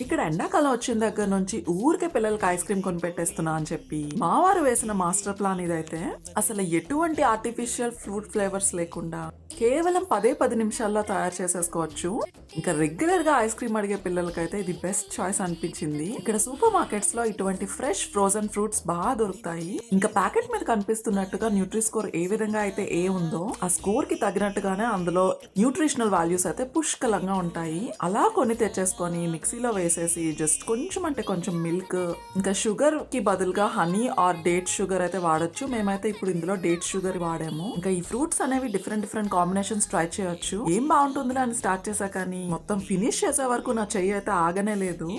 ఇక్కడ ఎండాకాలం వచ్చిన దగ్గర నుంచి ఊరికే పిల్లలకి ఐస్ క్రీమ్ కొనిపెట్టేస్తున్నా అని చెప్పి మావారు వేసిన మాస్టర్ ప్లాన్ ఇదైతే. అసలు ఎటువంటి ఆర్టిఫిషియల్ ఫ్రూట్ ఫ్లేవర్స్ లేకుండా కేవలం 10 నిమిషాల్లో తయారు చేసేసుకోవచ్చు. ఇంకా రెగ్యులర్ గా ఐస్ క్రీమ్ అడిగే పిల్లలకైతే ఇది బెస్ట్ చాయిస్ అనిపించింది. ఇక్కడ సూపర్ మార్కెట్స్ లో ఇటువంటి ఫ్రెష్ ఫ్రోజన్ ఫ్రూట్స్ బాగా దొరుకుతాయి. ఇంకా ప్యాకెట్ మీద కనిపిస్తున్నట్టుగా న్యూట్రీ స్కోర్ ఏ విధంగా అయితే ఏ ఉందో ఆ స్కోర్ కి తగినట్టుగానే అందులో న్యూట్రిషనల్ వాల్యూస్ అయితే పుష్కలంగా ఉంటాయి. అలా కొన్ని తెచ్చేసుకొని మిక్సీలో వేసేసి జస్ట్ కొంచెం అంటే కొంచెం మిల్క్, ఇంకా షుగర్ కి బదులుగా హనీ ఆర్ డేట్ షుగర్ అయితే వాడొచ్చు. మేమైతే ఇప్పుడు ఇందులో డేట్ షుగర్ వాడాము. ఇంకా ఈ ఫ్రూట్స్ అనేవి డిఫరెంట్ కాంబినేషన్స్ ట్రై చేయొచ్చు. ఏం బాగుంటుంది అని స్టార్ట్ చేశా కానీ మొత్తం ఫినిష్ చేసే వరకు నా చెయ్యి అయితే ఆగనే లేదు.